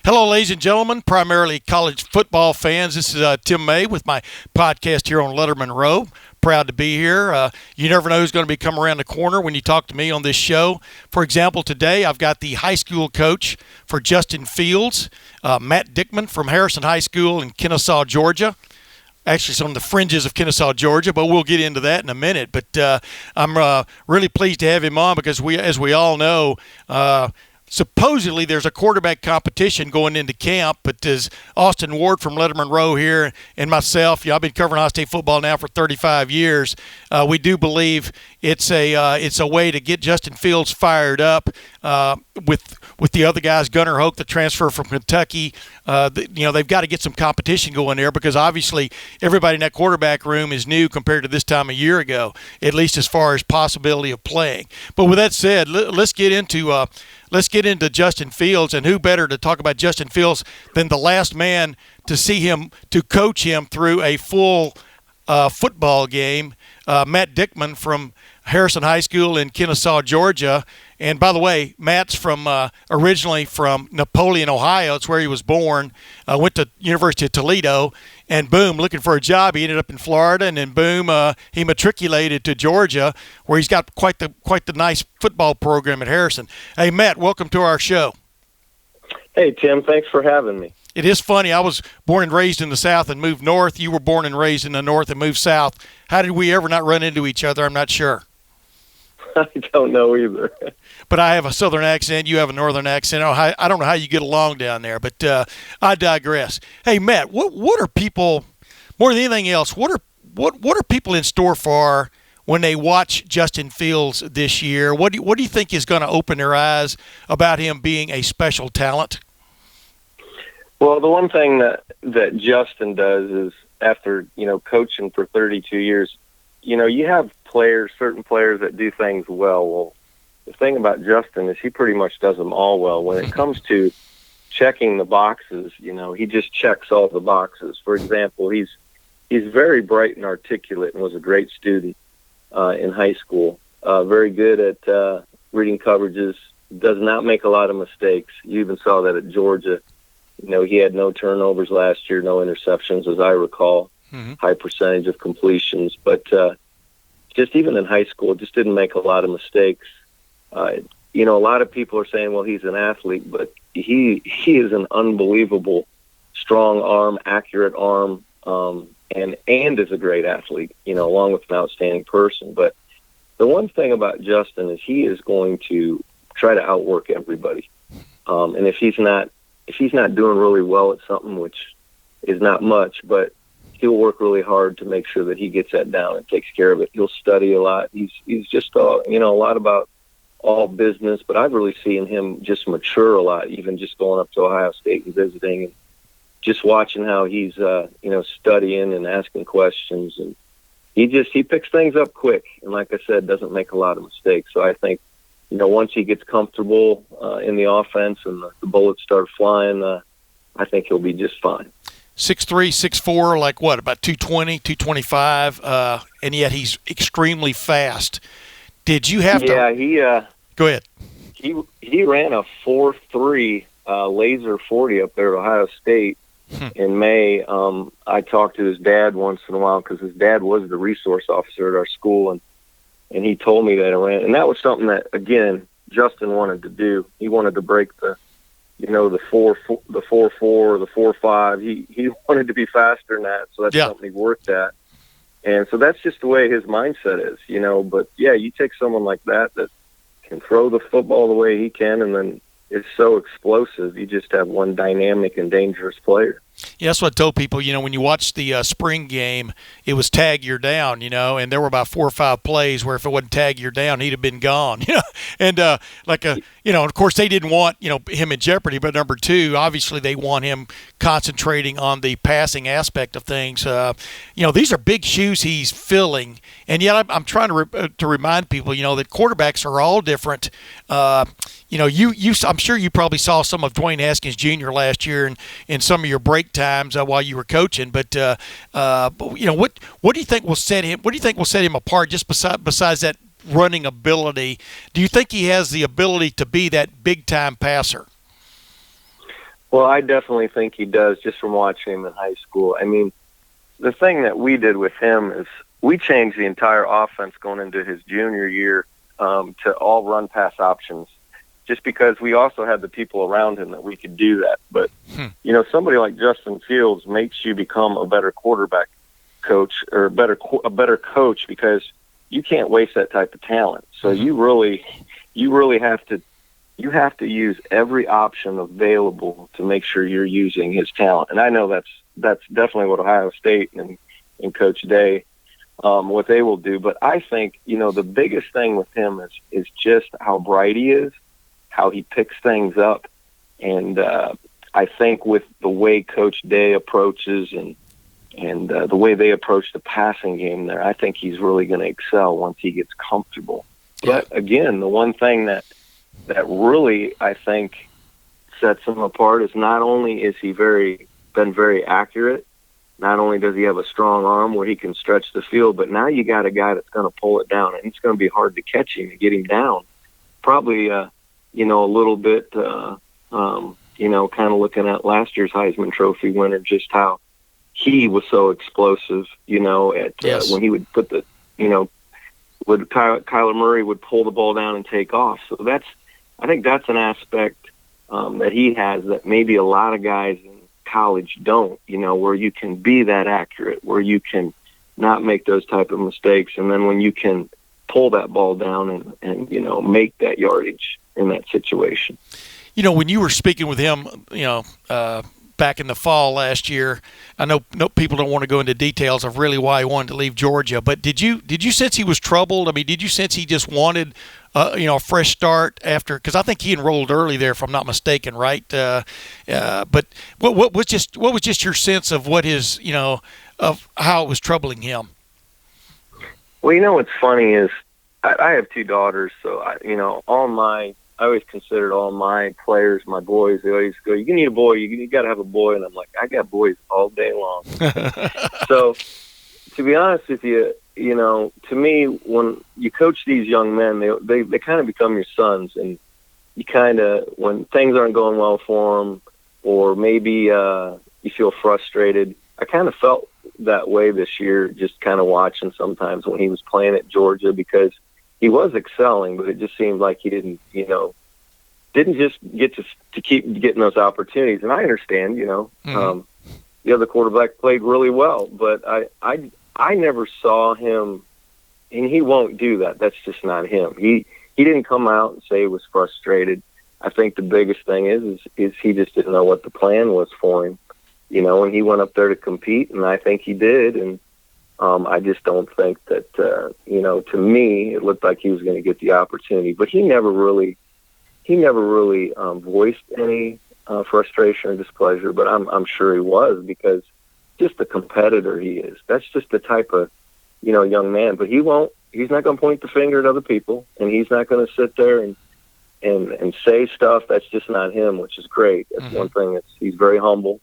Hello, ladies and gentlemen, primarily college football fans. This is Tim May with my podcast here on Lettermen Row. Proud to be here. You never know who's going to be coming around the corner when you talk to me on this show. For example, today I've got the high school coach for Justin Fields, Matt Dickmann from Harrison High School in Kennesaw, Georgia. Actually, it's on the fringes of Kennesaw, Georgia, but we'll get into that in a minute. But I'm really pleased to have him on because, as we all know, supposedly there's a quarterback competition going into camp, but as Austin Ward from Lettermen Row here and myself, I've been covering Ohio State football now for 35 years. We do believe it's a way to get Justin Fields fired up with the other guys. Gunnar Hoke, the transfer from Kentucky, they've got to get some competition going there because obviously everybody in that quarterback room is new compared to this time a year ago, at least as far as possibility of playing. But with that said, let's get into Justin Fields, and who better to talk about Justin Fields than the last man to see him, to coach him through a full football game, Matt Dickmann from Harrison High School in Kennesaw, Georgia. And by the way, Matt's originally from Napoleon, Ohio. It's where he was born. Went to University of Toledo, and boom, looking for a job, he ended up in Florida, and then boom, he matriculated to Georgia, where he's got quite the nice football program at Harrison. Hey, Matt, welcome to our show. Hey, Tim, thanks for having me. It is funny. I was born and raised in the South and moved north. You were born and raised in the North and moved south. How did we ever not run into each other? I'm not sure. I don't know either. But I have a Southern accent. You have a Northern accent. I don't know how you get along down there, but I digress. Hey, Matt, what are people, more than anything else, what are people in store for when they watch Justin Fields this year? What do you think is going to open their eyes about him being a special talent? Well, the one thing that Justin does is, after coaching for 32 years, you have certain players that do things well. Well, the thing about Justin is he pretty much does them all well. When it comes to checking the boxes, he just checks all the boxes. For example, he's very bright and articulate and was a great student in high school. Very good at reading coverages, does not make a lot of mistakes. You even saw that at Georgia. He had no turnovers last year, no interceptions, as I recall. High percentage of completions. But just even in high school, just didn't make a lot of mistakes. A lot of people are saying, well, he's an athlete, but he is an unbelievable strong arm, accurate arm, and is a great athlete, along with an outstanding person. But the one thing about Justin is he is going to try to outwork everybody. And if he's not doing really well at something, which is not much, but he'll work really hard to make sure that he gets that down and takes care of it. He'll study a lot. He's just a lot about all business, but I've really seen him just mature a lot, even just going up to Ohio State and visiting and just watching how he's studying and asking questions, and he picks things up quick, and like I said, doesn't make a lot of mistakes. So I think once he gets comfortable in the offense and the bullets start flying, I think he'll be just fine. 6'3", 6'4", like what, about 220, 225, and yet he's extremely fast. Did you have to? Yeah, go ahead. He ran a 4.3 laser 40 up there at Ohio State in May. I talked to his dad once in a while because his dad was the resource officer at our school, and he told me that I ran, and that was something that, again, Justin wanted to do. He wanted to break the 4.4, the 4.5. He wanted to be faster than that, so that's something he worked at. And so that's just the way his mindset is, But, you take someone like that can throw the football the way he can, and then is so explosive. You just have one dynamic and dangerous player. Yeah, that's what I told people. When you watch the spring game, it was tag you're down, and there were about 4 or 5 plays where if it wasn't tag you're down, he'd have been gone, And of course they didn't want him in jeopardy. But number two, obviously they want him concentrating on the passing aspect of things. These are big shoes he's filling, and yet I'm trying to remind people, that quarterbacks are all different. I'm sure you probably saw some of Dwayne Haskins Jr. last year in some of your break times while you were coaching. But what do you think will set him? What do you think will set him apart? Just besides that running ability, do you think he has the ability to be that big time passer? Well, I definitely think he does, just from watching him in high school. I mean, the thing that we did with him is we changed the entire offense going into his junior year to all run-pass options, just because we also had the people around him that we could do that. But, somebody like Justin Fields makes you become a better quarterback coach, or a better coach, because you can't waste that type of talent. So you really have to use every option available to make sure you're using his talent. And I know that's definitely what Ohio State and Coach Day, what they will do. But I think, the biggest thing with him is just how bright he is, how he picks things up. And I think with the way Coach Day approaches and the way they approach the passing game there, I think he's really going to excel once he gets comfortable. But again, the one thing that really, I think, sets him apart is not only is he been very accurate, not only does he have a strong arm where he can stretch the field, but now you got a guy that's going to pull it down, and it's going to be hard to catch him and get him down. Probably, a little bit, kind of looking at last year's Heisman Trophy winner, just how he was so explosive, when he would put the, Kyler Murray would pull the ball down and take off. So I think that's an aspect that he has that maybe a lot of guys in college don't, where you can be that accurate, where you can not make those type of mistakes. And then when you can pull that ball down and make that yardage in that situation. When you were speaking with him, back in the fall last year, I know people don't want to go into details of really why he wanted to leave Georgia, but did you sense he was troubled? I mean, did you sense he just wanted a fresh start after? Because I think he enrolled early there, if I'm not mistaken, right? But what was just your sense of what his of how it was troubling him? Well, what's funny is I have two daughters, so I always considered all my players, my boys, they always go, you need a boy, you got to have a boy. And I'm like, I got boys all day long. So to be honest with you, to me, when you coach these young men, they kind of become your sons. And you kind of, when things aren't going well for them, or maybe you feel frustrated, I kind of felt that way this year, just kind of watching sometimes when he was playing at Georgia, because he was excelling, but it just seemed like he didn't just get to keep getting those opportunities. And I understand, the other quarterback played really well, but I never saw him, and he won't do that. That's just not him. He didn't come out and say he was frustrated. I think the biggest thing is he just didn't know what the plan was for him, and he went up there to compete, and I think he did. And I just don't think that, to me, it looked like he was going to get the opportunity. But he never really voiced any frustration or displeasure. But I'm sure he was, because just the competitor he is. That's just the type of, young man. But he's not going to point the finger at other people, and he's not going to sit there and say stuff. That's just not him, which is great. That's one thing. He's very humble,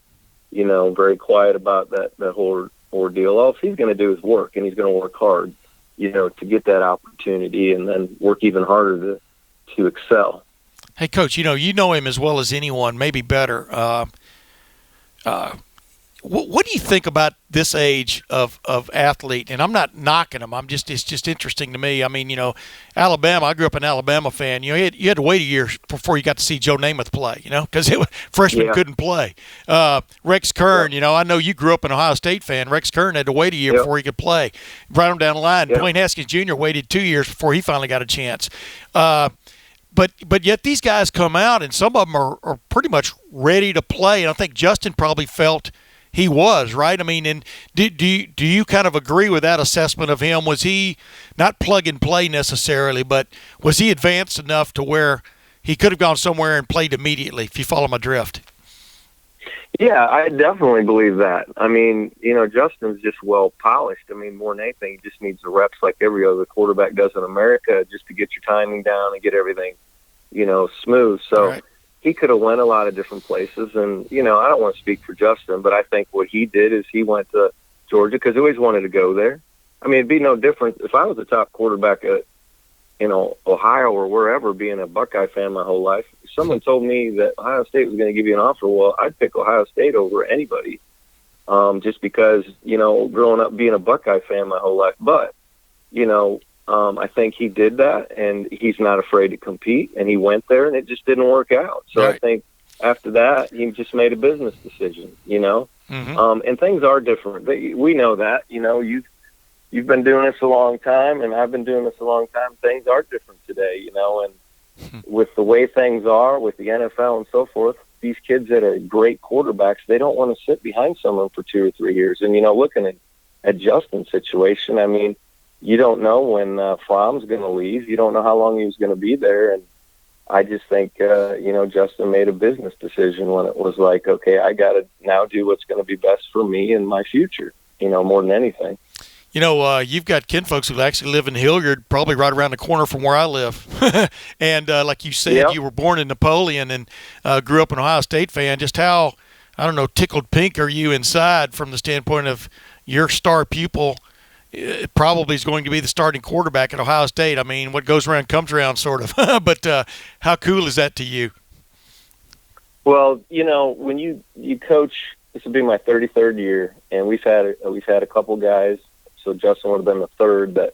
very quiet about that whole ordeal. All he's going to do is work, and he's going to work hard, to get that opportunity, and then work even harder to excel. Hey, Coach, you know him as well as anyone, maybe better. What do you think about this age of athlete? And I'm not knocking him. It's just interesting to me. I mean, Alabama. I grew up an Alabama fan. You had to wait a year before you got to see Joe Namath play. Because freshmen couldn't play. Rex Kern. I know you grew up an Ohio State fan. Rex Kern had to wait a year before he could play. Right on down the line. Dwayne Haskins Jr. waited 2 years before he finally got a chance. But yet these guys come out, and some of them are pretty much ready to play. And I think Justin probably felt he was, right? I mean, and do you kind of agree with that assessment of him? Was he not plug and play necessarily, but was he advanced enough to where he could have gone somewhere and played immediately, if you follow my drift? Yeah, I definitely believe that. I mean, Justin's just well polished. I mean, more than anything, he just needs the reps like every other quarterback does in America, just to get your timing down and get everything, smooth. So he could have went a lot of different places. And, I don't want to speak for Justin, but I think what he did is he went to Georgia because he always wanted to go there. I mean, it'd be no different if I was a top quarterback Ohio or wherever, being a Buckeye fan my whole life, if someone told me that Ohio State was going to give you an offer, well, I'd pick Ohio State over anybody, just because, growing up being a Buckeye fan my whole life. But, I think he did that, and he's not afraid to compete, and he went there, and it just didn't work out. So right. I think after that, he just made a business decision, Mm-hmm. And things are different. We know that, You've been doing this a long time, and I've been doing this a long time. Things are different today, and with the way things are, with the NFL and so forth, these kids that are great quarterbacks, they don't want to sit behind someone for 2 or 3 years. And, looking at Justin's situation, I mean, you don't know when Fromm's going to leave. You don't know how long he was going to be there. And I just think, Justin made a business decision when it was like, okay, I got to now do what's going to be best for me and my future, more than anything. You've got kinfolks who actually live in Hilliard, probably right around the corner from where I live. And like you said, Yep. You were born in Napoleon and grew up an Ohio State fan. Just how, tickled pink are you inside from the standpoint of your star pupil probably is going to be the starting quarterback at Ohio State? I mean, what goes around comes around, sort of. But how cool is that to you? Well, when you coach, this will be my 33rd year, and we've had a couple guys. So Justin would have been the third that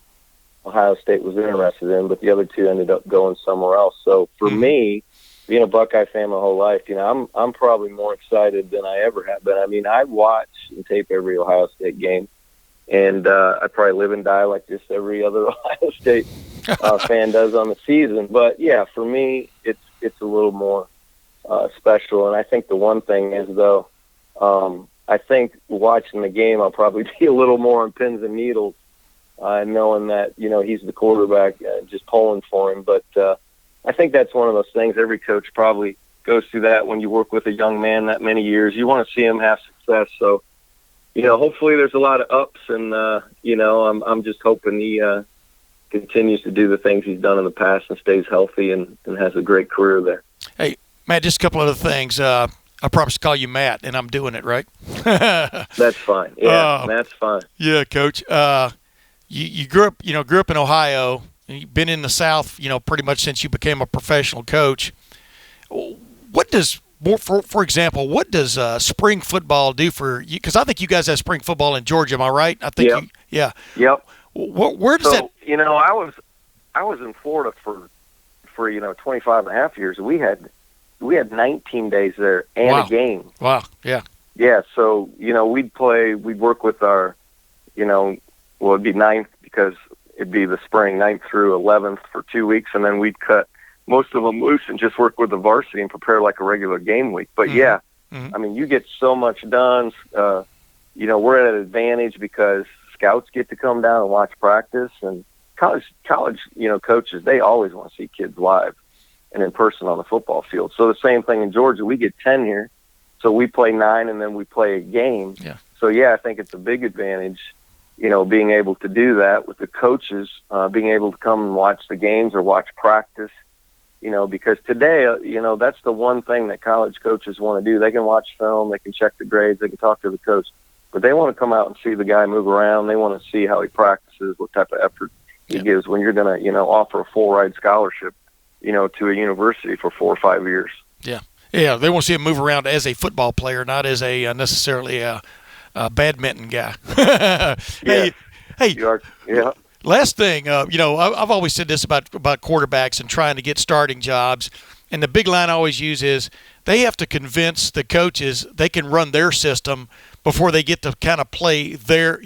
Ohio State was interested in, but the other two ended up going somewhere else. So for me, being a Buckeye fan my whole life, I'm probably more excited than I ever have been. I mean, I watch and tape every Ohio State game, and I probably live and die like just every other Ohio State fan does on the season. But yeah, for me, it's a little more special. And I think the one thing is, though, I think watching the game, I'll probably be a little more on pins and needles, knowing that, he's the quarterback, just pulling for him. But I think that's one of those things. Every coach probably goes through that when you work with a young man that many years. You want to see him have success. So, hopefully there's a lot of ups, and, I'm just hoping he continues to do the things he's done in the past and stays healthy and has a great career there. Hey, Matt, just a couple other things. I promise to call you Matt, and I'm doing it, right? That's fine. Yeah, Matt's fine. Yeah, Coach. You grew up in Ohio. And you've been in the South, pretty much since you became a professional coach. What does, for example, what does spring football do for you? Because I think you guys have spring football in Georgia. Am I right? I think. Yep. Yeah. Yep. Where does that? I was in Florida for 25 and a half years. We had 19 days there and Wow. a game. Wow. Yeah. Yeah, so, we'd work with our, it'd be 9th because it'd be the spring, 9th through 11th for 2 weeks, and then we'd cut most of them loose and just work with the varsity and prepare like a regular game week. But, yeah, I mean, you get so much done. We're at an advantage because scouts get to come down and watch practice, and college, coaches, they always want to see kids live and in person on the football field. So the same thing in Georgia. We get 10 here, so we play 9 and then we play a game. Yeah. So, yeah, I think it's a big advantage, being able to do that with the coaches, being able to come and watch the games or watch practice, because today, that's the one thing that college coaches want to do. They can watch film, they can check the grades, they can talk to the coach, but they want to come out and see the guy move around. They want to see how he practices, what type of effort he gives when you're going to, offer a full-ride scholarship, to a university for 4 or 5 years. Yeah. Yeah, they want to see him move around as a football player, not as a necessarily a badminton guy. Hey, yeah. Last thing, I've always said this about quarterbacks and trying to get starting jobs, and the big line I always use is they have to convince the coaches they can run their system before they get to kind of play their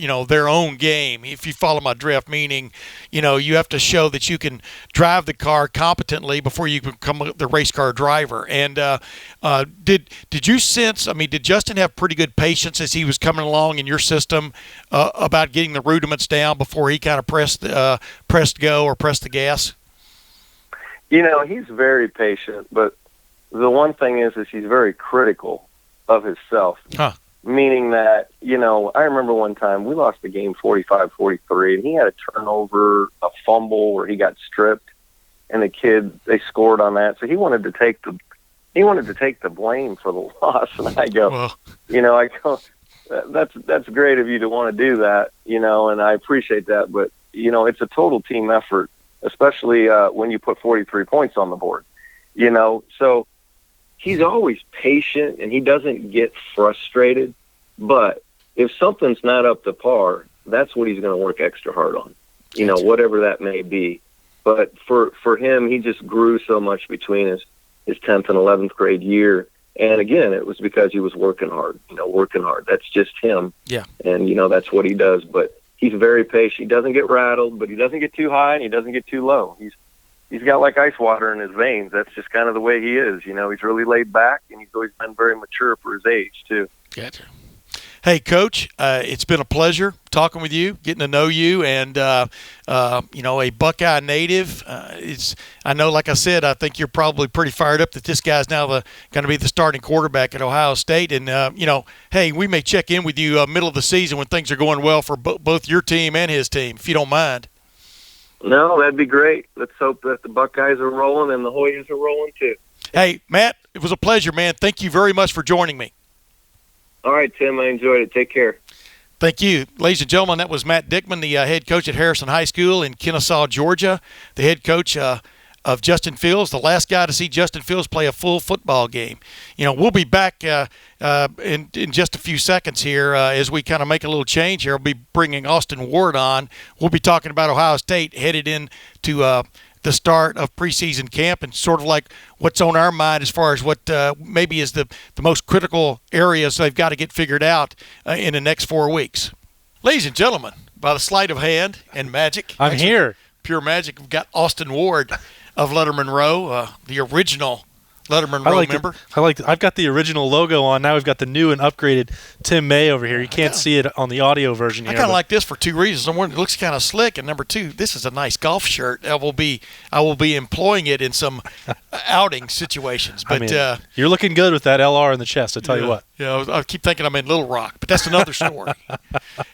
own game. If you follow my drift, meaning, you have to show that you can drive the car competently before you become the race car driver. And did you sense? I mean, did Justin have pretty good patience as he was coming along in your system about getting the rudiments down before he kind of pressed go or pressed the gas? He's very patient, but the one thing is he's very critical of himself. Huh. Meaning that, I remember one time we lost the game 45-43, and he had a turnover, a fumble where he got stripped, and they scored on that. So he wanted to take the blame for the loss, and I go, that's great of you to want to do that, and I appreciate that, but it's a total team effort. especially when you put 43 points on the board. So he's always patient and he doesn't get frustrated. But if something's not up to par, that's what he's going to work extra hard on, whatever that may be. But for him, he just grew so much between his 10th and 11th grade year. And again, it was because he was working hard, working hard. That's just him. Yeah. And, that's what he does. But he's very patient. He doesn't get rattled, but he doesn't get too high and he doesn't get too low. He's got like ice water in his veins. That's just kind of the way he is. He's really laid back, and he's always been very mature for his age, too. Gotcha. Hey, Coach, it's been a pleasure talking with you, getting to know you, and a Buckeye native. I know, like I said, I think you're probably pretty fired up that this guy's now going to be the starting quarterback at Ohio State. And hey, we may check in with you middle of the season when things are going well for both your team and his team, if you don't mind. No, that'd be great. Let's hope that the Buckeyes are rolling and the Hoyas are rolling too. Hey, Matt, it was a pleasure, man. Thank you very much for joining me. All right, Tim, I enjoyed it. Take care. Thank you. Ladies and gentlemen, that was Matt Dickmann, the head coach at Harrison High School in Kennesaw, Georgia, the head coach of Justin Fields, the last guy to see Justin Fields play a full football game. We'll be back in just a few seconds here as we kind of make a little change here. We'll be bringing Austin Ward on. We'll be talking about Ohio State headed into the start of preseason camp and sort of like what's on our mind as far as what maybe is the most critical areas they've got to get figured out in the next 4 weeks. Ladies and gentlemen, by the sleight of hand and magic. I'm here. Pure magic. We've got Austin Ward of Lettermen Row, the original Lettermen Row member. I've got the original logo on. Now we've got the new and upgraded Tim May over here. You can't see it on the audio version here. I kind of like this for two reasons. Number one, it looks kind of slick, and number two, this is a nice golf shirt. I will be employing it in some outing situations. But you're looking good with that LR in the chest. I tell you what. Yeah, I keep thinking I'm in Little Rock, but that's another story.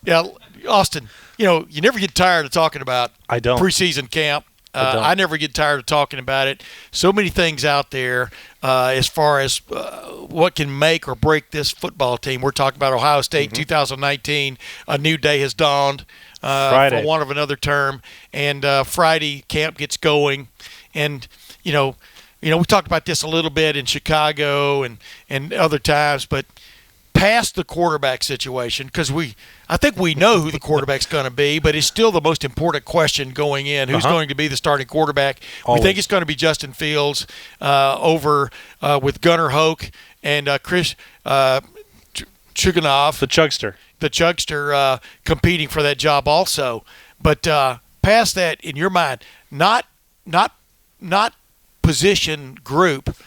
Yeah, Austin. You never get tired of talking about preseason camp. I never get tired of talking about it. So many things out there as far as what can make or break this football team. We're talking about Ohio State 2019. A new day has dawned, for want of another term. And Friday, camp gets going. And, we talked about this a little bit in Chicago and other times, but past the quarterback situation, because I think we know who the quarterback's going to be, but it's still the most important question going in. Who's going to be the starting quarterback? Always. We think it's going to be Justin Fields over with Gunnar Hoke and Chris Chuganov. The Chugster. Competing for that job also. But past that, in your mind, not position group,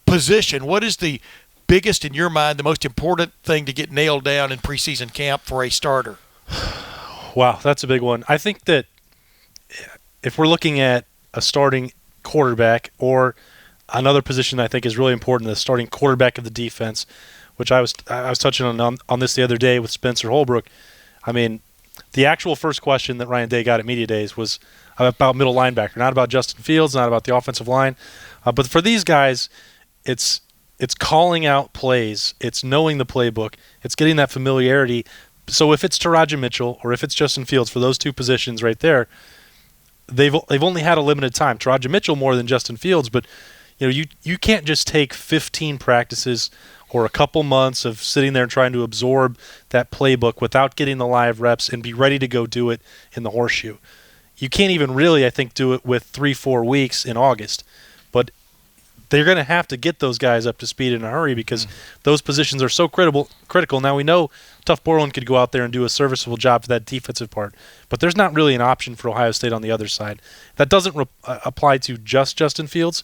position, what is the biggest, in your mind, the most important thing to get nailed down in preseason camp for a starter? Wow, that's a big one. I think that if we're looking at a starting quarterback or another position I think is really important, the starting quarterback of the defense, which I was touching on this the other day with Spencer Holbrook. I mean, the actual first question that Ryan Day got at Media Days was about middle linebacker, not about Justin Fields, not about the offensive line. But for these guys, it's calling out plays. It's knowing the playbook. It's getting that familiarity. So if it's Taraja Mitchell or if it's Justin Fields for those two positions right there, they've only had a limited time. Taraja Mitchell more than Justin Fields, but you can't just take 15 practices or a couple months of sitting there and trying to absorb that playbook without getting the live reps and be ready to go do it in the horseshoe. You can't even really, I think, do it with 3-4 weeks in August. But they're going to have to get those guys up to speed in a hurry because those positions are so critical. Now we know Tuff Borland could go out there and do a serviceable job for that defensive part, but there's not really an option for Ohio State on the other side. That doesn't apply to just Justin Fields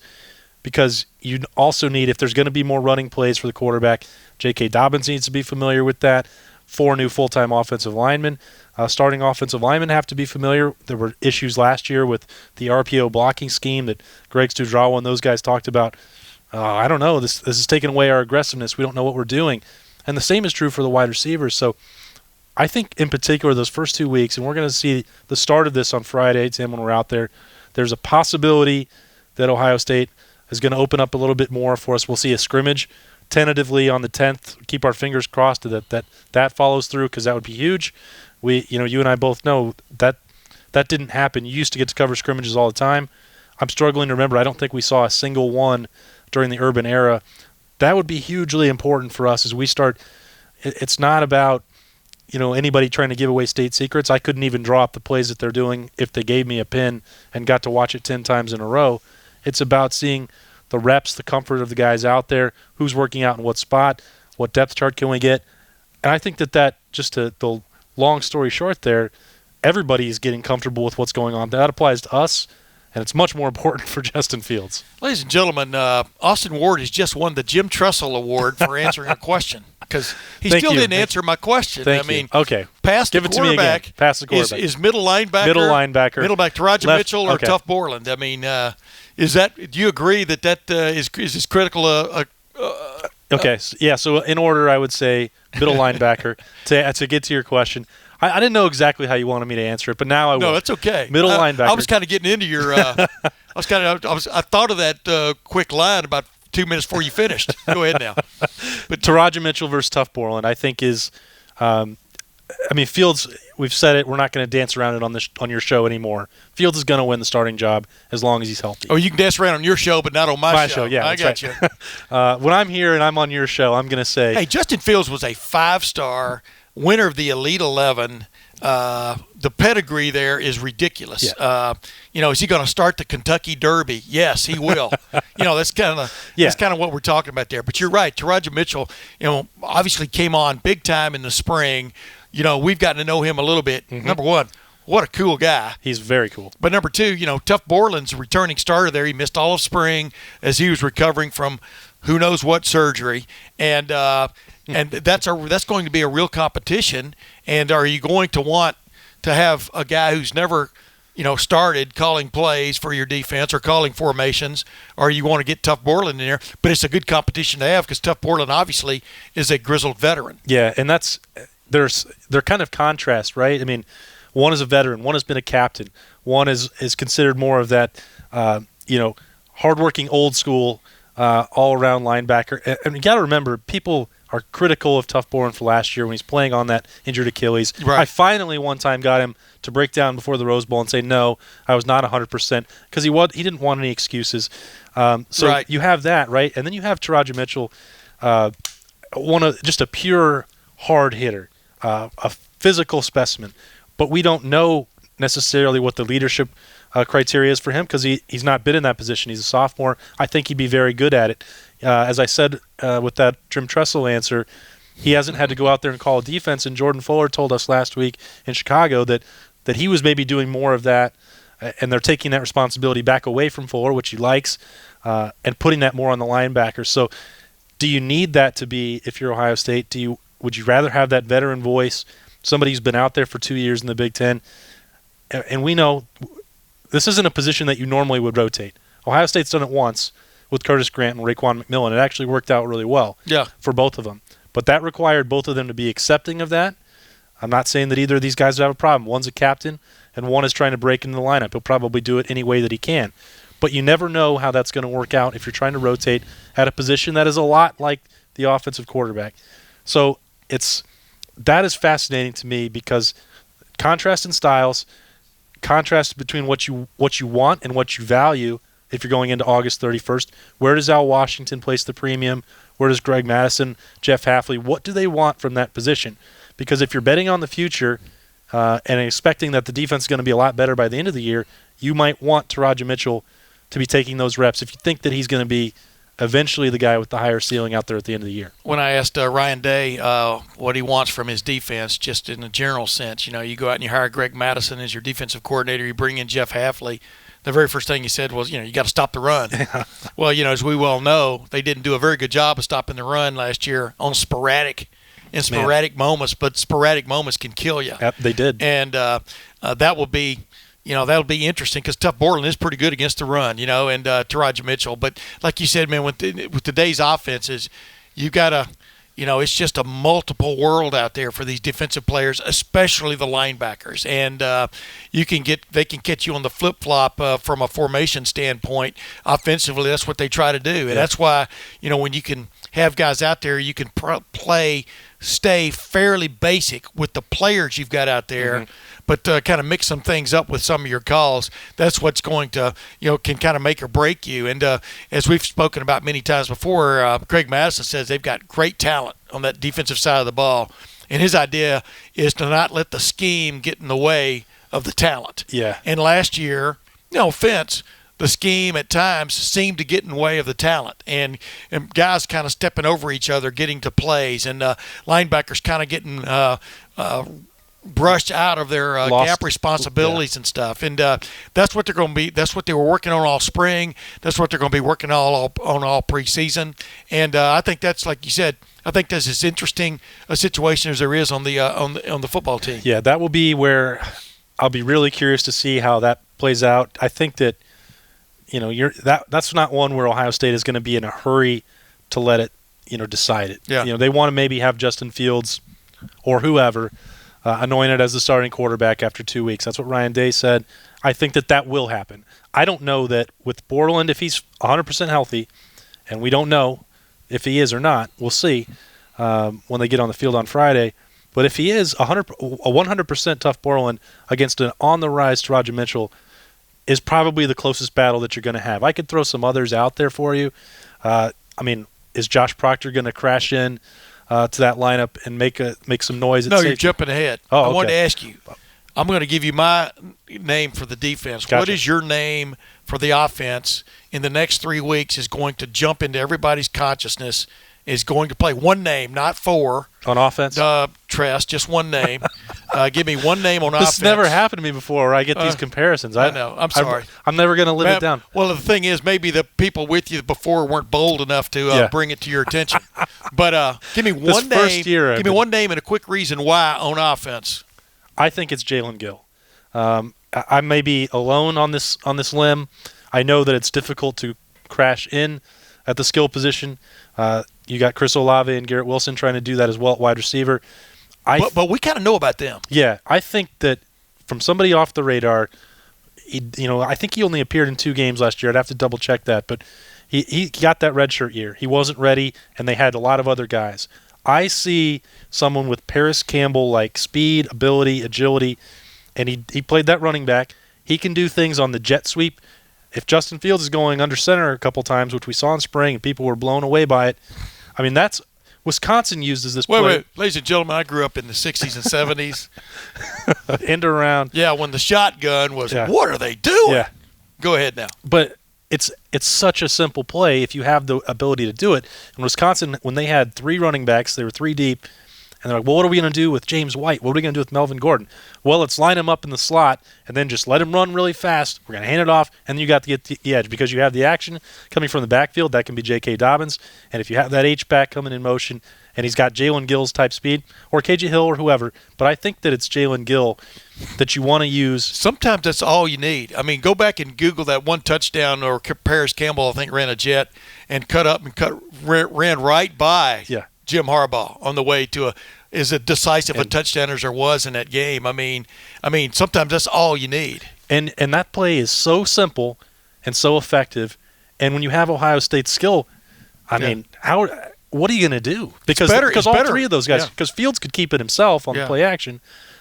because you also need, if there's going to be more running plays for the quarterback, J.K. Dobbins needs to be familiar with that. 4 new full-time offensive linemen. Starting offensive linemen have to be familiar. There were issues last year with the RPO blocking scheme that Greg Studrawa and those guys talked about. I don't know. This is taking away our aggressiveness. We don't know what we're doing. And the same is true for the wide receivers. So I think in particular those first 2 weeks, and we're going to see the start of this on Friday, Tim, when we're out there, there's a possibility that Ohio State is going to open up a little bit more for us. We'll see a scrimmage tentatively on the 10th. Keep our fingers crossed that follows through because that would be huge. You and I both know that That didn't happen. You used to get to cover scrimmages all the time. I'm struggling to remember. I don't think we saw a single one during the Urban era. That would be hugely important for us as we start. It's not about anybody trying to give away state secrets. I couldn't even draw up the plays that they're doing if they gave me a pin and got to watch it 10 times in a row. It's about seeing the reps, the comfort of the guys out there, who's working out in what spot, what depth chart can we get. And I think that just the long story short there, everybody is getting comfortable with what's going on. That applies to us, and it's much more important for Justin Fields. Ladies and gentlemen, Austin Ward has just won the Jim Tressel Award for answering a question because he didn't answer my question. Thank you. Okay. Pass the quarterback. Pass the quarterback. Is middle linebacker. Middle back to Roger Mitchell or Tough Borland. I mean, do you agree that is as critical Okay. Yeah. So in order, I would say middle linebacker to get to your question. I didn't know exactly how you wanted me to answer it, but now I will. No, that's okay. Middle linebacker. I was kind of getting into your. I thought of that quick line about 2 minutes before you finished. Go ahead now. But Taraja Mitchell versus Tough Borland, I think is. Fields. We've said it. We're not going to dance around it on your show anymore. Fields is going to win the starting job as long as he's healthy. Oh, you can dance around on your show, but not on my show. Yeah, I got right. You. When I'm here and I'm on your show, I'm going to say, hey, Justin Fields was a 5-star winner of the Elite 11. The pedigree there is ridiculous. Yeah. Is he going to start the Kentucky Derby? Yes, he will. That's kind of what we're talking about there. But you're right. Taraja Mitchell, obviously came on big time in the spring. We've gotten to know him a little bit. Mm-hmm. Number one, what a cool guy. He's very cool. But number two, Tough Borland's a returning starter there. He missed all of spring as he was recovering from who knows what surgery, and that's going to be a real competition. And are you going to want to have a guy who's never, started calling plays for your defense or calling formations, or you want to get Tough Borland in there? But it's a good competition to have because Tough Borland obviously is a grizzled veteran. Yeah, and they're kind of contrast, right? I mean, one is a veteran, one has been a captain, one is considered more of that, hardworking old school, all-around linebacker. And you got to remember, people are critical of Tough Borland for last year when he's playing on that injured Achilles. Right. I finally one time got him to break down before the Rose Bowl and say, no, I was not 100% because he didn't want any excuses. Right. You have that, right? And then you have Taraja Mitchell, just a pure hard hitter, a physical specimen. But we don't know necessarily what the leadership criteria is for him because he's not been in that position. He's a sophomore. I think he'd be very good at it. As I said with that Jim Tressel answer, he hasn't had to go out there and call a defense, and Jordan Fuller told us last week in Chicago that he was maybe doing more of that, and they're taking that responsibility back away from Fuller, which he likes, and putting that more on the linebackers. So do you need that to be, if you're Ohio State, would you rather have that veteran voice, somebody who's been out there for 2 years in the Big Ten? And we know this isn't a position that you normally would rotate. Ohio State's done it once with Curtis Grant and Raekwon McMillan. It actually worked out really well for both of them. But that required both of them to be accepting of that. I'm not saying that either of these guys would have a problem. One's a captain, and one is trying to break into the lineup. He'll probably do it any way that he can. But you never know how that's going to work out if you're trying to rotate at a position that is a lot like the offensive quarterback. So that is fascinating to me because contrast in styles, contrast between what you want and what you value. If you're going into August 31st, where does Al Washington place the premium? Where does Greg Madison, Jeff Hafley, what do they want from that position? Because if you're betting on the future and expecting that the defense is going to be a lot better by the end of the year, you might want Taraja Mitchell to be taking those reps if you think that he's going to be eventually the guy with the higher ceiling out there at the end of the year. When I asked Ryan Day what he wants from his defense, just in a general sense, you go out and you hire Greg Madison as your defensive coordinator, you bring in Jeff Hafley. The very first thing he said was, you got to stop the run. Well, as we well know, they didn't do a very good job of stopping the run last year on sporadic moments, but sporadic moments can kill you. Yep, they did. And that will be that'll be interesting because Tough Borland is pretty good against the run, and Taraja Mitchell. But like you said, man, with today's offenses, you got to, it's just a multiple world out there for these defensive players, especially the linebackers. And they can catch you on the flip-flop from a formation standpoint. Offensively, that's what they try to do. And that's why, when you can have guys out there, you can stay fairly basic with the players you've got out there. Mm-hmm. but kind of mix some things up with some of your calls. That's what's going to, can kind of make or break you. And as we've spoken about many times before, Craig Madison says they've got great talent on that defensive side of the ball. And his idea is to not let the scheme get in the way of the talent. Yeah. And last year, no offense, the scheme at times seemed to get in the way of the talent. And guys kind of stepping over each other, getting to plays, and linebackers kind of getting brushed out of their gap responsibilities and stuff. And that's what they're going to be. That's what they were working on all spring. That's what they're going to be working on all preseason. And I think that's, like you said, I think that's as interesting a situation as there is on the football team. Yeah, that will be where I'll be really curious to see how that plays out. I think that that's not one where Ohio State is going to be in a hurry to let it decide it. Yeah. They want to maybe have Justin Fields or whoever anointed as the starting quarterback after 2 weeks. That's what Ryan Day said. I think that will happen. I don't know that with Borland, if he's 100% healthy, and we don't know if he is or not. We'll see when they get on the field on Friday. But if he is, a 100% tough Borland against an on-the-rise Teradja Mitchell is probably the closest battle that you're going to have. I could throw some others out there for you. Is Josh Proctor going to crash in to that lineup and make some noise? No, you're jumping ahead. Oh, okay. I wanted to ask you. I'm going to give you my name for the defense. Gotcha. What is your name for the offense in the next 3 weeks is going to jump into everybody's consciousness, is going to play one name, not four. On offense? Tress, just one name. Give me one name on offense. This never happened to me before where I get these comparisons. I know. I'm sorry. I'm never going to live it down. Well, the thing is, maybe the people with you before weren't bold enough to bring it to your attention. But give me one name. Give me one name and a quick reason why on offense. I think it's Jalen Gill. I may be alone on this limb. I know that it's difficult to crash in at the skill position. You got Chris Olave and Garrett Wilson trying to do that as well at wide receiver. But we kind of know about them. Yeah, I think that from somebody off the radar, I think he only appeared in 2 games last year. I'd have to double check that, but he got that redshirt year. He wasn't ready, and they had a lot of other guys. I see someone with Paris Campbell-like speed, ability, agility, and he played that running back. He can do things on the jet sweep. If Justin Fields is going under center a couple times, which we saw in spring, and people were blown away by it, that's Wisconsin uses this play. Wait, ladies and gentlemen, I grew up in the 60s and 70s. End around. Yeah, when the shotgun was, what are they doing? Yeah. Go ahead now. But it's such a simple play if you have the ability to do it. In Wisconsin, when they had 3 running backs, they were 3 deep, and they're like, well, what are we going to do with James White? What are we going to do with Melvin Gordon? Well, let's line him up in the slot and then just let him run really fast. We're going to hand it off, and then you got to get the edge because you have the action coming from the backfield. That can be J.K. Dobbins. And if you have that H-back coming in motion and he's got Jalen Gill's type speed or KJ Hill or whoever, but I think that it's Jalen Gill that you want to use. Sometimes that's all you need. Go back and Google that one touchdown or Paris Campbell, I think, ran a jet and ran right by Jim Harbaugh on the way to as decisive a touchdown as there was in that game. Sometimes that's all you need. And that play is so simple and so effective. And when you have Ohio State's skill, what are you going to do? Because all 3 of those guys, because Fields could keep it himself on the play action.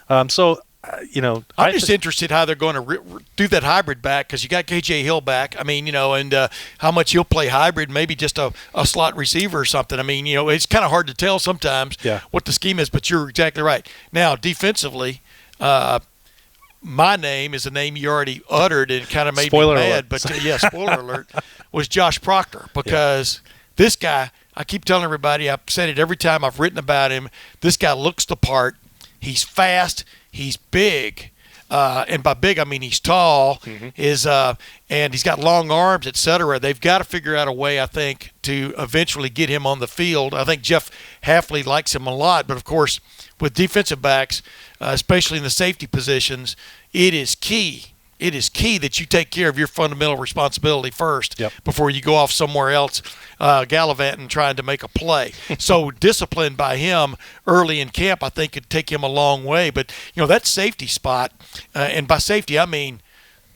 I'm just interested how they're going to do that hybrid back because you got KJ Hill back. And how much he'll play hybrid, maybe just a slot receiver or something. It's kind of hard to tell sometimes what the scheme is, but you're exactly right. Now, defensively, my name is a name you already uttered and kind of made me mad. But, spoiler alert, was Josh Proctor because this guy, I keep telling everybody, I've said it every time I've written about him, this guy looks the part. He's fast. He's big, and by big I mean he's tall. Mm-hmm. And he's got long arms, etc. They've got to figure out a way, I think, to eventually get him on the field. I think Jeff Hafley likes him a lot, but of course, with defensive backs, especially in the safety positions, it is key. It is key that you take care of your fundamental responsibility first before you go off somewhere else gallivanting trying to make a play. So discipline by him early in camp, I think, could take him a long way. But, that safety spot, and by safety I mean,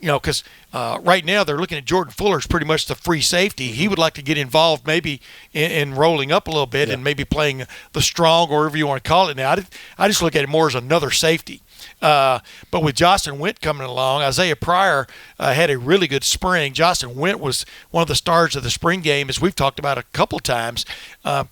because right now they're looking at Jordan Fuller as pretty much the free safety. He would like to get involved maybe in rolling up a little bit and maybe playing the strong or whatever you want to call it now. I just look at it more as another safety. But with Justin Went coming along, Isaiah Pryor had a really good spring. Justin Went was one of the stars of the spring game, as we've talked about a couple of times. I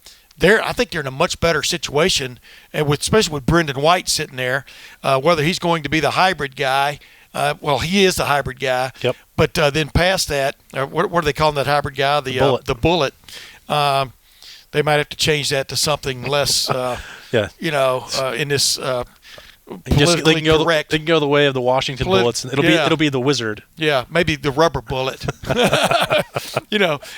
think they're in a much better situation, and especially with Brendan White sitting there, whether he's going to be the hybrid guy. Well, he is the hybrid guy. Yep. But then past that, what are they calling that hybrid guy? Bullet. The bullet. They might have to change that to something less, in this politically correct. They can go the way of the Washington Bullets. It'll be the Wizard. Yeah, maybe the rubber bullet.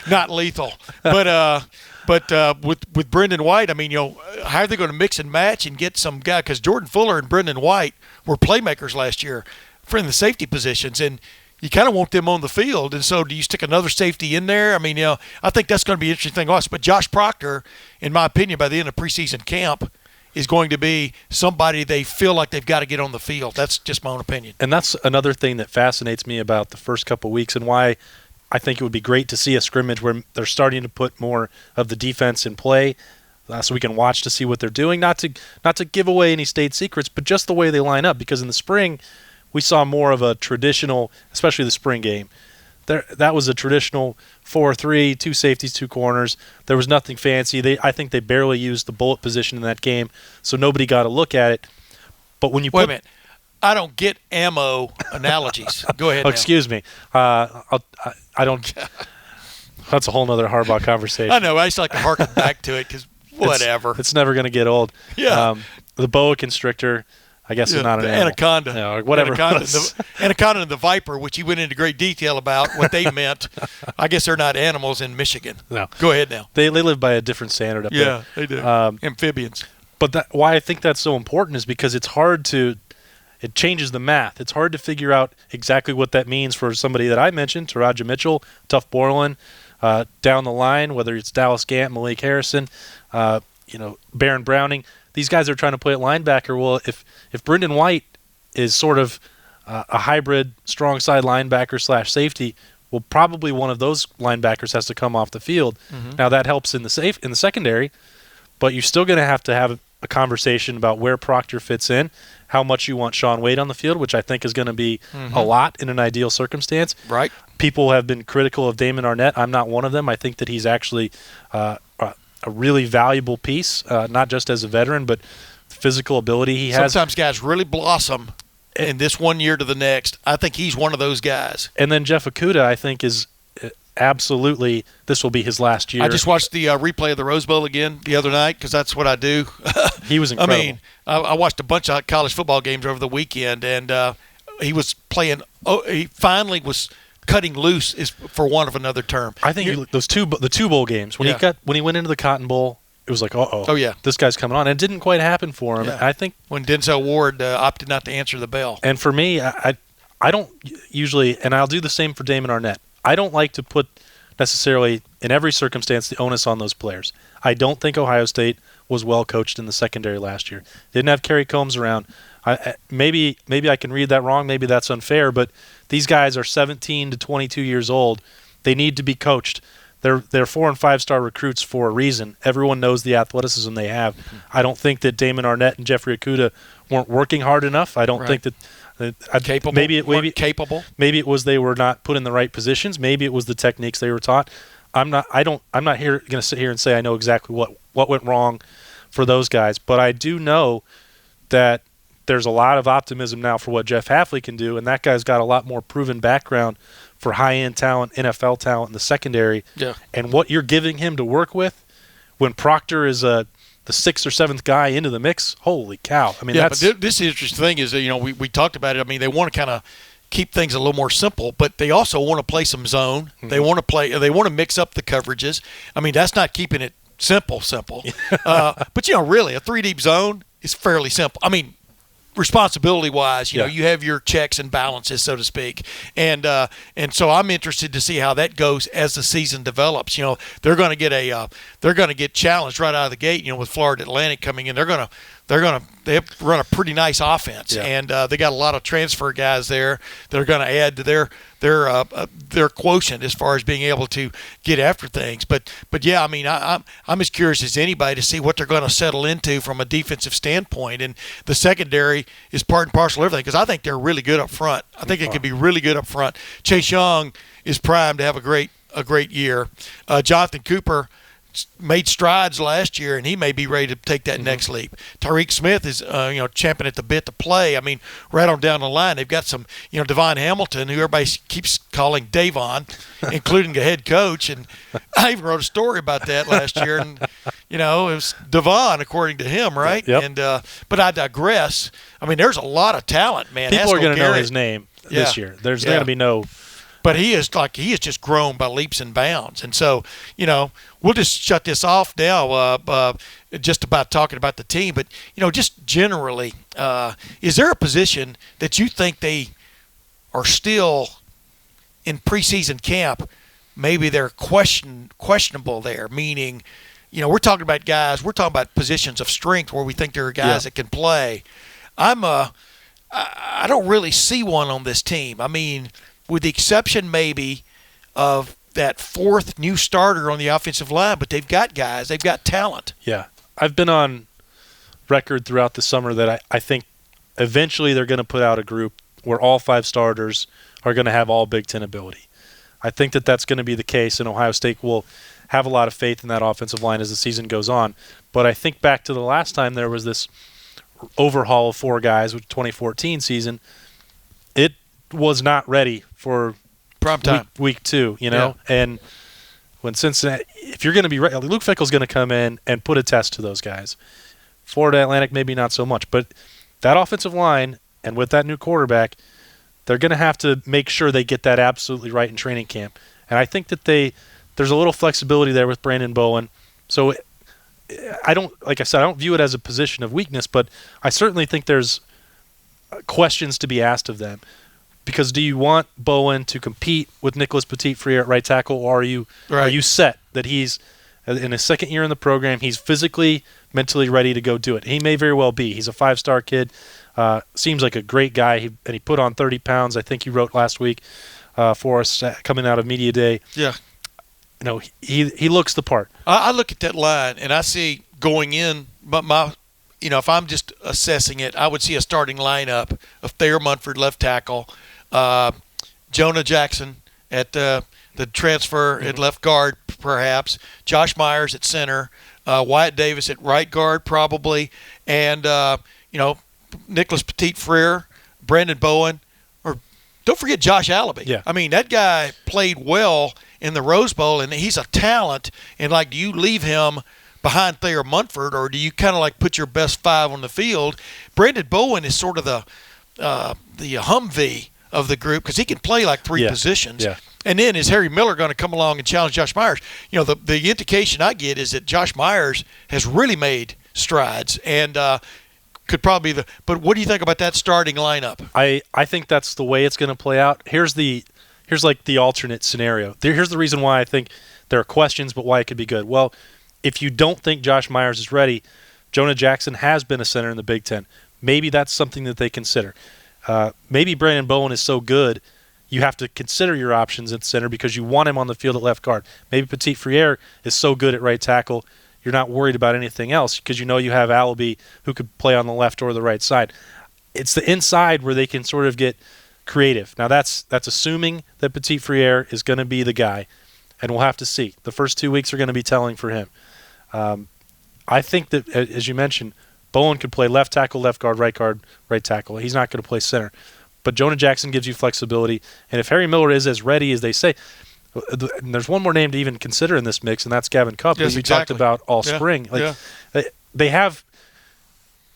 Not lethal. But with Brendan White, I mean, how are they going to mix and match and get some guy? Because Jordan Fuller and Brendan White were playmakers last year for in the safety positions, and you kind of want them on the field. And so do you stick another safety in there? I mean, I think that's going to be an interesting thing to watch. But Josh Proctor, in my opinion, by the end of preseason camp, is going to be somebody they feel like they've got to get on the field. That's just my own opinion. And that's another thing that fascinates me about the first couple of weeks and why I think it would be great to see a scrimmage where they're starting to put more of the defense in play so we can watch to see what they're doing. Not to give away any state secrets, but just the way they line up. Because in the spring, we saw more of a traditional, especially the spring game. That was a traditional 4-3, 2 safeties, 2 corners. There was nothing fancy. I think they barely used the bullet position in that game, so nobody got a look at it. But when you wait a minute, I don't get ammo analogies. Go ahead. Oh, excuse me. I don't. That's a whole other Harbaugh conversation. I know. I just like to harken back to it because whatever. It's never going to get old. Yeah. The boa constrictor. I guess it's not an animal. Anaconda. No, whatever. Anaconda and the viper, which he went into great detail about what they meant. I guess they're not animals in Michigan. No. Go ahead now. They live by a different standard up there. Yeah, they do. Amphibians. But why I think that's so important is because it changes the math. It's hard to figure out exactly what that means for somebody that I mentioned, Taraja Mitchell, Tuff Borland, down the line, whether it's Dallas Gant, Malik Harrison, Baron Browning. These guys are trying to play at linebacker. Well, if Brendan White is sort of a hybrid strong side linebacker / safety, well, probably one of those linebackers has to come off the field. Mm-hmm. Now that helps in the secondary, but you're still going to have a conversation about where Proctor fits in, how much you want Sean Wade on the field, which I think is going to be a lot in an ideal circumstance. Right. People have been critical of Damon Arnett. I'm not one of them. I think that he's actually a really valuable piece, not just as a veteran, but the physical ability he has. Sometimes guys really blossom in this one year to the next. I think he's one of those guys. And then Jeff Okudah, I think, is absolutely, this will be his last year. I just watched the replay of the Rose Bowl again the other night because that's what I do. He was incredible. I mean, I watched a bunch of college football games over the weekend, and he was playing. He finally was cutting loose, is for want of another term. I think the two bowl games when he went into the Cotton Bowl, it was like, this guy's coming on. And it didn't quite happen for him. Yeah. I think when Denzel Ward opted not to answer the bell. And for me, I don't usually, and I'll do the same for Damon Arnett. I don't like to put necessarily in every circumstance the onus on those players. I don't think Ohio State was well coached in the secondary last year. Didn't have Kerry Combs around. Maybe I can read that wrong. Maybe that's unfair. But these guys are 17 to 22 years old. They need to be coached. They're 4- and 5-star recruits for a reason. Everyone knows the athleticism they have. I don't think that Damon Arnett and Jeffrey Okudah weren't working hard enough. I don't think that. Capable. Maybe capable. Maybe it was they were not put in the right positions. Maybe it was the techniques they were taught. I'm not here going to sit here and say I know exactly what went wrong for those guys, but I do know that there's a lot of optimism now for what Jeff Hafley can do, and that guy's got a lot more proven background for high-end talent, NFL talent in the secondary. Yeah. And what you're giving him to work with when Proctor is the 6th or 7th guy into the mix, holy cow. I mean, but this interesting thing is that, we talked about it. I mean, they want to kind of keep things a little more simple, but they also want to play some zone. Mm-hmm. They want to mix up the coverages. I mean, that's not keeping it simple. But really a 3-deep zone is fairly simple. I mean, responsibility-wise, you know, you have your checks and balances, so to speak, and so I'm interested to see how that goes as the season develops. They're going to get challenged right out of the gate. With Florida Atlantic coming in, they're going they run a pretty nice offense, and they got a lot of transfer guys there that are going to add to their quotient as far as being able to get after things. But yeah, I mean, I'm as curious as anybody to see what they're going to settle into from a defensive standpoint, and the secondary is part and parcel of everything because I think they're really good up front. I think it could be really good up front. Chase Young is primed to have a great year. Jonathan Cooper made strides last year, and he may be ready to take that next leap. Tyreek Smith is, champing at the bit to play. I mean, right on down the line, they've got some, Devon Hamilton, who everybody keeps calling Davon, including the head coach. And I even wrote a story about that last year, and it was Devon according to him, right? Yep. And but I digress. I mean, there's a lot of talent, man. People are going to know his name this year. There's going to be no. But he has just grown by leaps and bounds. And so, we'll just shut this off now just about talking about the team. But, just generally, is there a position that you think they are still in preseason camp? Maybe they're questionable there, meaning, we're talking about guys, we're talking about positions of strength where we think there are guys that can play. I don't really see one on this team. I mean, with the exception maybe of that fourth new starter on the offensive line, but they've got guys, they've got talent. Yeah. I've been on record throughout the summer that I think eventually they're going to put out a group where all 5 starters are going to have all Big Ten ability. I think that that's going to be the case, and Ohio State will have a lot of faith in that offensive line as the season goes on. But I think back to the last time there was this overhaul of 4 guys with the 2014 season, it was not ready for prime time week 2, and when Cincinnati, if you're going to be ready, Luke Fickell's going to come in and put a test to those guys. Florida Atlantic maybe not so much, but that offensive line and with that new quarterback, they're going to have to make sure they get that absolutely right in training camp. And I think that there's a little flexibility there with Brandon Bowen. So I don't view it as a position of weakness, but I certainly think there's questions to be asked of them. Because do you want Bowen to compete with Nicholas Petit-Frere at right tackle, or are you set that he's in his second year in the program, he's physically, mentally ready to go do it? He may very well be. He's a 5-star kid. Seems like a great guy. He put on 30 pounds, I think he wrote last week for us coming out of Media Day. Yeah. He looks the part. I look at that line, and I see going in, but if I'm just assessing it, I would see a starting lineup of Thayer Munford, left tackle, Jonah Jackson at the transfer at left guard, perhaps, Josh Myers at center, Wyatt Davis at right guard probably, and Nicholas Petit-Frere, Brandon Bowen, or don't forget Josh Allaby. Yeah. I mean, that guy played well in the Rose Bowl, and he's a talent. And do you leave him behind Thayer Munford, or do you kind of put your best 5 on the field? Brandon Bowen is sort of the Humvee of the group because he can play 3 positions. Yeah. And then is Harry Miller going to come along and challenge Josh Myers? The indication I get is that Josh Myers has really made strides and could probably be but what do you think about that starting lineup? I think that's the way it's going to play out. Here's the alternate scenario. Here's the reason why I think there are questions, but why it could be good. Well, if you don't think Josh Myers is ready, Jonah Jackson has been a center in the Big Ten. Maybe that's something that they consider. Maybe Brandon Bowen is so good, you have to consider your options at center because you want him on the field at left guard. Maybe Petit-Frere is so good at right tackle, you're not worried about anything else because you have Allaby who could play on the left or the right side. It's the inside where they can sort of get creative. Now that's assuming that Petit-Frere is going to be the guy, and we'll have to see. The first 2 weeks are going to be telling for him. I think that, as you mentioned, Bowen could play left tackle, left guard, right tackle. He's not going to play center. But Jonah Jackson gives you flexibility. And if Harry Miller is as ready as they say, and there's one more name to even consider in this mix, and that's Gavin Cupp, who we talked about all spring. They have,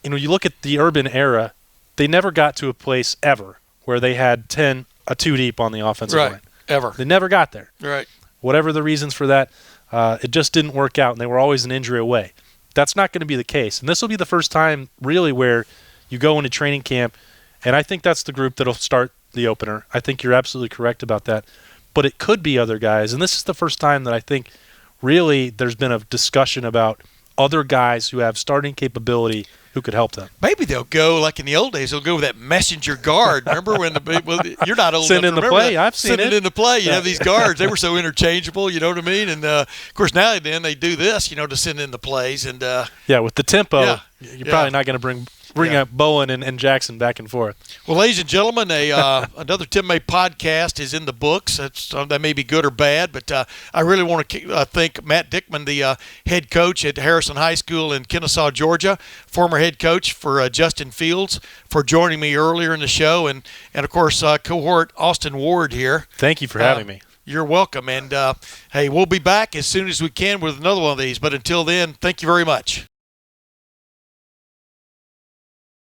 you look at the Urban era, they never got to a place ever where they had 10, a 2 deep on the offensive line. Ever. They never got there. Right. Whatever the reasons for that, it just didn't work out, and they were always an injury away. That's not going to be the case. And this will be the first time, really, where you go into training camp, and I think that's the group that will start the opener. I think you're absolutely correct about that. But it could be other guys, and this is the first time that I think really there's been a discussion about other guys who have starting capability who could help them. Maybe they'll go like in the old days. They'll go with that messenger guard. Remember when you're not old Send enough in to the remember play. that. I've seen Send it. in the play. You know, these guards, they were so interchangeable. You know what I mean? And of course now and then they do this. You know, to send in the plays. And with the tempo, Yeah. you're probably not going to bring up Bowen and Jackson back and forth. Well, ladies and gentlemen, another Tim May podcast is in the books. That may be good or bad, but I really want to thank Matt Dickmann, the head coach at Harrison High School in Kennesaw, Georgia, former head coach for Justin Fields, for joining me earlier in the show, and of course, cohort Austin Ward here. Thank you for having me. You're welcome. And, hey, we'll be back as soon as we can with another one of these. But until then, thank you very much.